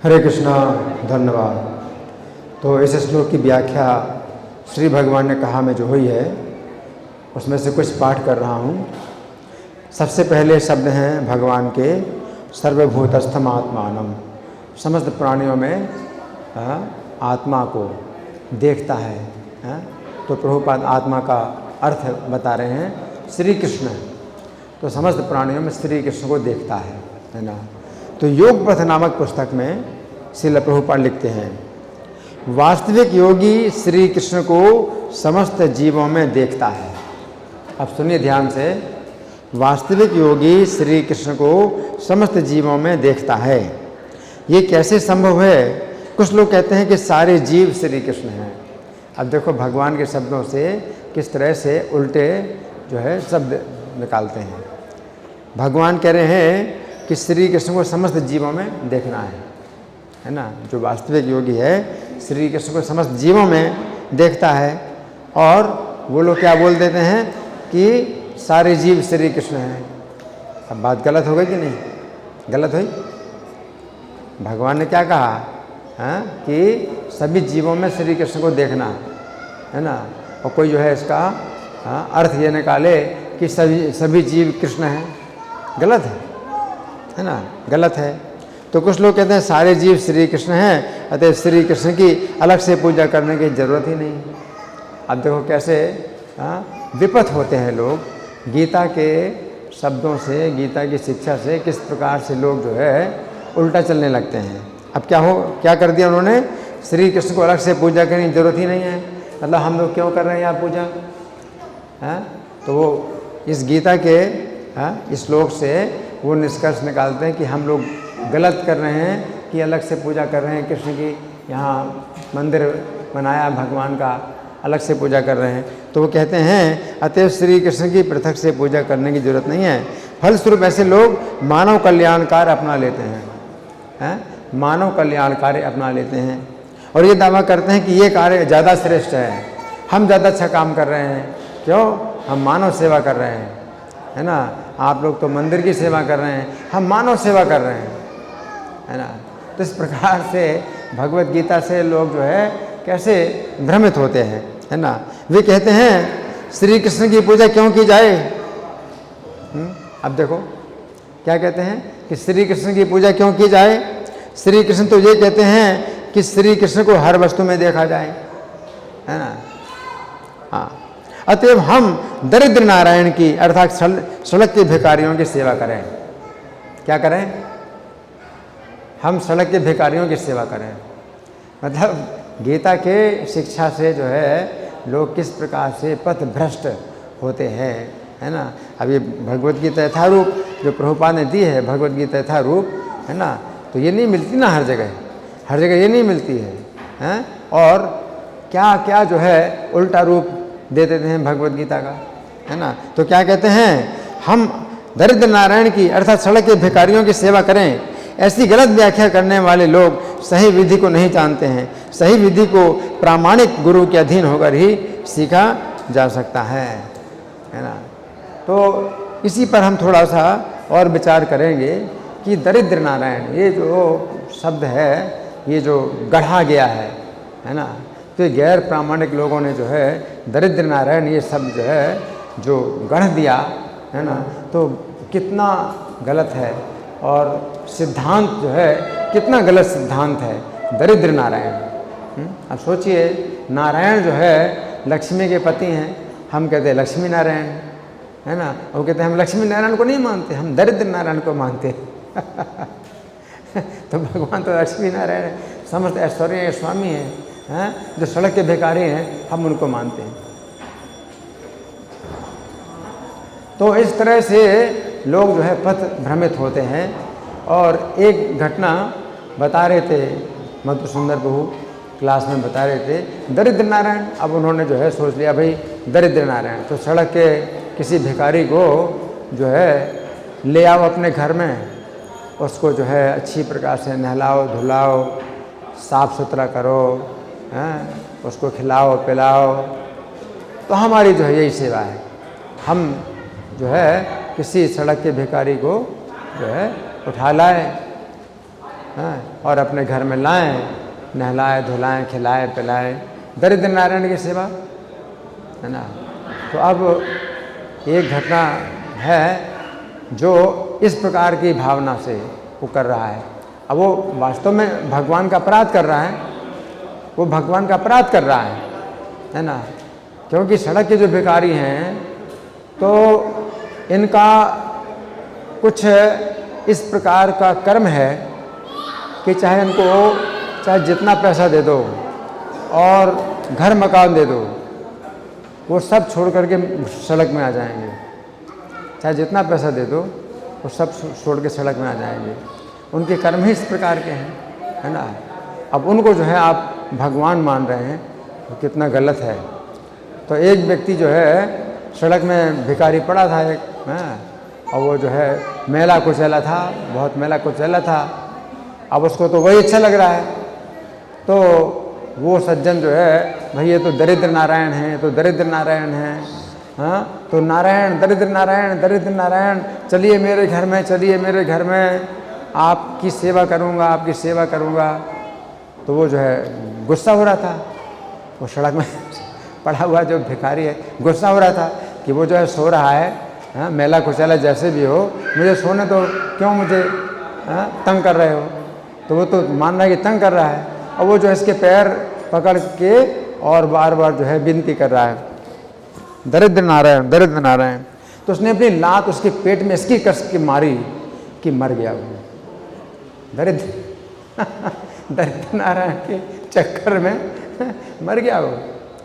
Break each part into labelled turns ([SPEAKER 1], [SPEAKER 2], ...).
[SPEAKER 1] हरे कृष्णा। धन्यवाद। तो इस श्लोक की व्याख्या श्री भगवान ने कहा में जो हुई है उसमें से कुछ पाठ कर रहा हूँ। सबसे पहले शब्द हैं भगवान के सर्वभूतस्थम आत्मानम, समस्त प्राणियों में आत्मा को देखता है। तो प्रभुपाद आत्मा का अर्थ बता रहे हैं श्री कृष्ण। तो समस्त प्राणियों में श्री कृष्ण को देखता है ना। तो योग पथ नामक पुस्तक में श्रील प्रभुपाद लिखते हैं, वास्तविक योगी श्री कृष्ण को समस्त जीवों में देखता है। अब सुनिए ध्यान से, वास्तविक योगी श्री कृष्ण को समस्त जीवों में देखता है। ये कैसे संभव है? कुछ लोग कहते हैं कि सारे जीव श्री कृष्ण हैं। अब देखो भगवान के शब्दों से किस तरह से उल्टे जो है शब्द निकालते हैं। भगवान कह रहे हैं कि श्री कृष्ण को समस्त जीवों में देखना है ना। जो वास्तविक योगी है श्री कृष्ण को समस्त जीवों में देखता है। और वो लोग क्या बोल देते हैं कि सारे जीव श्री कृष्ण हैं। अब बात गलत हो गई कि नहीं? गलत हुई। भगवान ने क्या कहा कि सभी जीवों में श्री कृष्ण को देखना है ना। और कोई जो है इसका अर्थ ये निकाले कि सभी जीव कृष्ण हैं, गलत है ना, गलत है। तो कुछ लोग कहते हैं सारे जीव श्री कृष्ण हैं, अतः श्री कृष्ण की अलग से पूजा करने की जरूरत ही नहीं। अब देखो कैसे विपथ होते हैं लोग। गीता के शब्दों से, गीता की शिक्षा से किस प्रकार से लोग जो है उल्टा चलने लगते हैं। अब क्या कर दिया उन्होंने? श्री कृष्ण को अलग से पूजा करने की जरूरत ही नहीं है। मतलब हम लोग क्यों कर रहे हैं यार पूजा? तो वो इस गीता के इस श्लोक से वो निष्कर्ष निकालते हैं कि हम लोग गलत कर रहे हैं कि अलग से पूजा कर रहे हैं कृष्ण की। यहाँ मंदिर बनाया भगवान का, अलग से पूजा कर रहे हैं। तो वो कहते हैं अतएव श्री कृष्ण की पृथक से पूजा करने की जरूरत नहीं है। फलस्वरूप ऐसे लोग मानव कल्याण कार्य अपना लेते हैं, मानव कल्याण कार्य अपना लेते हैं और ये दावा करते हैं कि ये कार्य ज़्यादा श्रेष्ठ है, हम ज़्यादा अच्छा काम कर रहे हैं। क्यों? हम मानव सेवा कर रहे हैं, है ना। आप लोग तो मंदिर की सेवा कर रहे हैं, हम मानव सेवा कर रहे हैं, है ना। तो इस प्रकार से भगवत गीता से लोग जो है कैसे भ्रमित होते हैं, है ना। वे कहते हैं श्री कृष्ण की पूजा क्यों की जाए? अब देखो क्या कहते हैं कि श्री कृष्ण की पूजा क्यों की जाए। श्री कृष्ण तो ये कहते हैं कि श्री कृष्ण को हर वस्तु में देखा जाए, है ना। हाँ, अतएव हम दरिद्र नारायण की अर्थात सड़क के भिखारियों की सेवा करें। क्या करें? हम सड़क के भिखारियों की सेवा करें। मतलब गीता के शिक्षा से जो है लोग किस प्रकार से पथ भ्रष्ट होते हैं, है ना। अब ये भगवत गीता यथारूप जो प्रभुपाद ने दी है, भगवत गीता यथारूप, है ना, तो ये नहीं मिलती ना हर जगह, हर जगह ये नहीं मिलती है। और क्या क्या जो है उल्टा रूप दे देते हैं भगवत गीता का, है ना। तो क्या कहते हैं, हम दरिद्र नारायण की अर्थात सड़क के भिखारियों की सेवा करें। ऐसी गलत व्याख्या करने वाले लोग सही विधि को नहीं जानते हैं। सही विधि को प्रामाणिक गुरु के अधीन होकर ही सीखा जा सकता है ना। तो इसी पर हम थोड़ा सा और विचार करेंगे कि दरिद्र नारायण ये जो शब्द है, ये जो गढ़ा गया है ना। तो ये गैर प्रामाणिक लोगों ने जो है दरिद्र नारायण ये शब्द जो है जो गढ़ दिया है ना, तो कितना गलत है। और सिद्धांत जो है कितना गलत सिद्धांत है दरिद्र नारायण। अब सोचिए, नारायण जो है लक्ष्मी के पति हैं, हम कहते हैं लक्ष्मी नारायण, है ना। वो कहते हैं हम लक्ष्मी नारायण को नहीं मानते, हम दरिद्र नारायण को मानते तो भगवान तो लक्ष्मी नारायण है, समस्त ऐश्वर्य के स्वामी हैं, जो सड़क के भिखारी हैं, हम उनको मानते हैं। तो इस तरह से लोग जो है पथ भ्रमित होते हैं। और एक घटना बता रहे थे मधु सुंदर प्रभु, क्लास में बता रहे थे दरिद्र नारायण। अब उन्होंने जो है सोच लिया भाई दरिद्र नारायण, तो सड़क के किसी भिखारी को जो है ले आओ अपने घर में, उसको जो है अच्छी प्रकार से नहलाओ धुलाओ, साफ़ सुथरा करो, उसको खिलाओ पिलाओ। तो हमारी जो है यही सेवा है। हम जो है किसी सड़क के भिखारी को जो है उठा लाए, हैं, और अपने घर में लाएं, नहलाए धुलाएं, खिलाए पिलाएं, दरिद्र नारायण की सेवा, है ना। तो अब एक घटना है जो इस प्रकार की भावना से वो कर रहा है। अब वो वास्तव में भगवान का अपराध कर रहा है, वो भगवान का अपराध कर रहा है ना, क्योंकि सड़क के जो भिखारी हैं तो इनका कुछ इस प्रकार का कर्म है कि चाहे इनको चाहे जितना पैसा दे दो और घर मकान दे दो, वो सब छोड़ करके सड़क में आ जाएंगे। चाहे जितना पैसा दे दो वो सब छोड़ के सड़क में आ जाएंगे। उनके कर्म ही इस प्रकार के हैं, है ना। अब उनको जो है आप भगवान मान रहे हैं, तो कितना गलत है। तो एक व्यक्ति जो है सड़क में भिखारी पड़ा था एक, और वो जो है मेला कुचैला था, बहुत मेला कुचैला था। अब उसको तो वही अच्छा लग रहा है, तो वो सज्जन जो है, भाई ये तो दरिद्र नारायण है, तो दरिद्र नारायण है, हाँ, तो नारायण दरिद्र नारायण दरिद्र नारायण, चलिए मेरे घर में, चलिए मेरे घर में, आपकी सेवा करूँगा, आपकी सेवा करूँगा। तो वो जो है गुस्सा हो रहा था, वो सड़क में पड़ा हुआ जो भिखारी है गुस्सा हो रहा था कि वो जो है सो रहा है, हाँ, मेला कुचैला जैसे भी हो, मुझे सोने तो, क्यों मुझे तंग कर रहे हो। तो वो तो मान रहा है कि तंग कर रहा है, और वो जो है इसके पैर पकड़ के और बार बार जो है विनती कर रहा है, दरिद्र नारायण दरिद्र नारायण। तो उसने अपनी लात उसके पेट में इसकी कस के मारी कि मर गया वो दरिद्र दरिद्र नारायण के चक्कर में मर गया वो,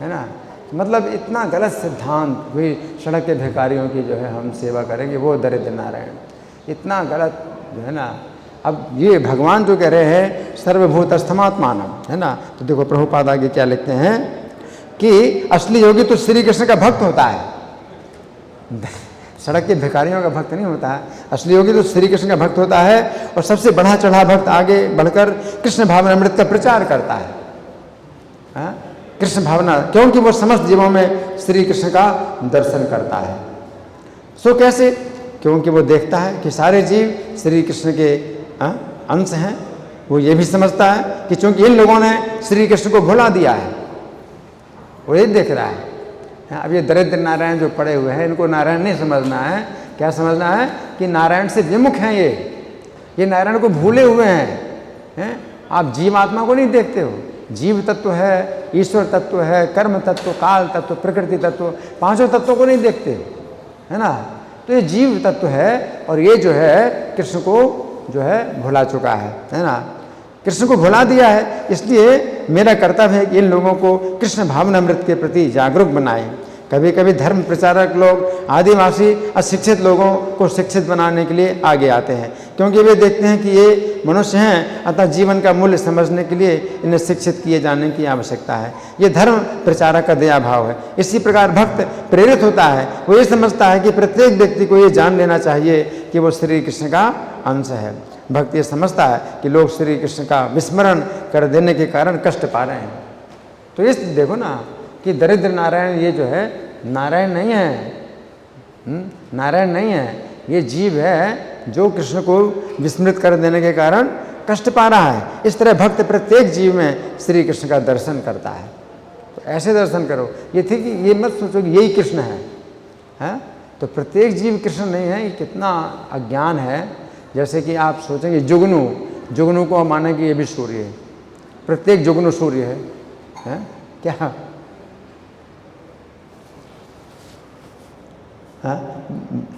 [SPEAKER 1] है ना। मतलब इतना गलत सिद्धांत, वही सड़क के भिखारियों की जो है हम सेवा करेंगे, वो दरिद्र नारायण, इतना गलत जो है ना। अब ये भगवान जो कह रहे हैं सर्वभूतस्थमात्मानम, है ना। तो देखो प्रभुपाद आगे क्या लिखते हैं कि असली योगी तो श्री कृष्ण का भक्त होता है, सड़क के भिखारियों का भक्त नहीं होता है। असली योगी तो श्री कृष्ण का भक्त होता है, और सबसे बढ़ा चढ़ा भक्त आगे बढ़कर कृष्ण भावनामृत का प्रचार करता है, हाँ? कृष्ण भावना, क्योंकि वो समस्त जीवों में श्री कृष्ण का दर्शन करता है। सो कैसे? क्योंकि वो देखता है कि सारे जीव श्री कृष्ण के अंश हैं। वो ये भी समझता है कि चूंकि इन लोगों ने श्री कृष्ण को भुला दिया है, वो ये देख रहा है। अब ये दरिद्र नारायण जो पड़े हुए हैं, इनको नारायण नहीं समझना है। क्या समझना है कि नारायण से विमुख हैं ये नारायण को भूले हुए हैं। आप जीवात्मा को नहीं देखते हो। जीव तत्व है, ईश्वर तत्व है, कर्म तत्व, काल तत्व, प्रकृति तत्व, पांचों तत्वों को नहीं देखते, है ना। तो ये जीव तत्व है, और ये जो है कृष्ण को जो है भुला चुका है ना। कृष्ण को भुला दिया है, इसलिए मेरा कर्तव्य है कि इन लोगों को कृष्ण भावनामृत के प्रति जागरूक बनाएं। कभी कभी धर्म प्रचारक लोग आदिवासी अशिक्षित लोगों को शिक्षित बनाने के लिए आगे आते हैं, क्योंकि वे देखते हैं कि ये मनुष्य हैं, अतः जीवन का मूल्य समझने के लिए इन्हें शिक्षित किए जाने की आवश्यकता है। ये धर्म प्रचारक का दया भाव है। इसी प्रकार भक्त प्रेरित होता है, वो ये समझता है कि प्रत्येक व्यक्ति को ये जान लेना चाहिए कि वो श्री कृष्ण का अंश है। भक्त ये समझता है कि लोग श्री कृष्ण का विस्मरण कर देने के कारण कष्ट पा रहे हैं। तो इस देखो ना कि दरिद्र नारायण ये जो है नारायण नहीं है, नारायण नहीं है, ये जीव है जो कृष्ण को विस्मृत कर देने के कारण कष्ट पा रहा है। इस तरह भक्त प्रत्येक जीव में श्री कृष्ण का दर्शन करता है। तो ऐसे दर्शन करो, ये थी कि ये मत सोचो कि यही कृष्ण है? तो प्रत्येक जीव कृष्ण नहीं है। ये कितना अज्ञान है। जैसे कि आप सोचेंगे जुगनू को माने कि ये भी सूर्य है, प्रत्येक जुगनू सूर्य है? क्या?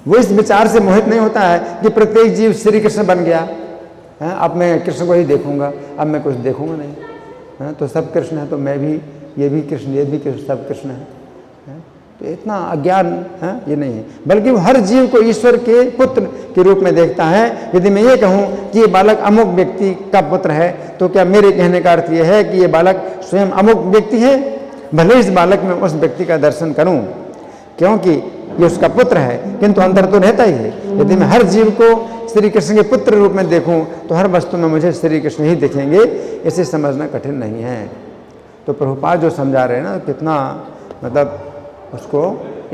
[SPEAKER 1] वो इस विचार से मोहित नहीं होता है कि प्रत्येक जीव श्री कृष्ण बन गया, अब मैं कृष्ण को ही देखूंगा, अब मैं कुछ देखूंगा नहीं। तो सब कृष्ण है, तो मैं भी, ये भी कृष्ण, ये भी कृष्ण, सब कृष्ण है। तो इतना अज्ञान ये नहीं है, बल्कि वो हर जीव को ईश्वर के पुत्र के रूप में देखता है। यदि मैं ये कहूँ कि ये बालक अमुक व्यक्ति का पुत्र है, तो क्या मेरे कहने का अर्थ ये है कि ये बालक स्वयं अमुक व्यक्ति है? भले इस बालक में उस व्यक्ति का दर्शन करूँ क्योंकि ये उसका पुत्र है, किंतु अंतर तो रहता ही है। यदि मैं हर जीव को श्री कृष्ण के पुत्र रूप में देखूं तो हर वस्तु में मुझे श्री कृष्ण ही दिखेंगे। इसे समझना कठिन नहीं है। तो प्रभुपाद जो समझा रहे हैं ना, कितना मतलब उसको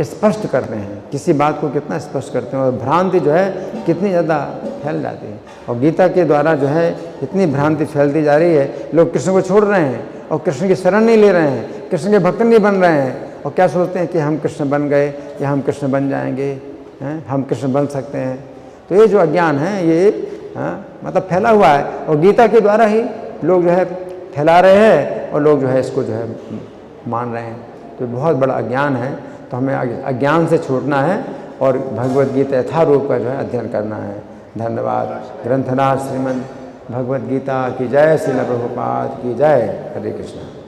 [SPEAKER 1] स्पष्ट करते हैं, किसी बात को कितना स्पष्ट करते हैं, और भ्रांति जो है कितनी ज़्यादा फैल जाती है। और गीता के द्वारा जो है इतनी भ्रांति फैलती जा रही है, लोग कृष्ण को छोड़ रहे हैं और कृष्ण की शरण नहीं ले रहे हैं, कृष्ण के भक्त नहीं बन रहे हैं और क्या सोचते हैं कि हम कृष्ण बन गए या हम कृष्ण बन जाएंगे, हम कृष्ण बन सकते हैं। तो ये जो अज्ञान है ये मतलब फैला हुआ है और गीता के द्वारा ही लोग जो है फैला रहे हैं और लोग जो है इसको जो है मान रहे हैं। तो बहुत बड़ा अज्ञान है। तो हमें अज्ञान से छूटना है और भगवद गीता यथारूप का जो है अध्ययन करना है। धन्यवाद। ग्रंथराज श्रीमद् भगवद गीता की जय, श्रील प्रभुपाद की जय। हरे कृष्ण।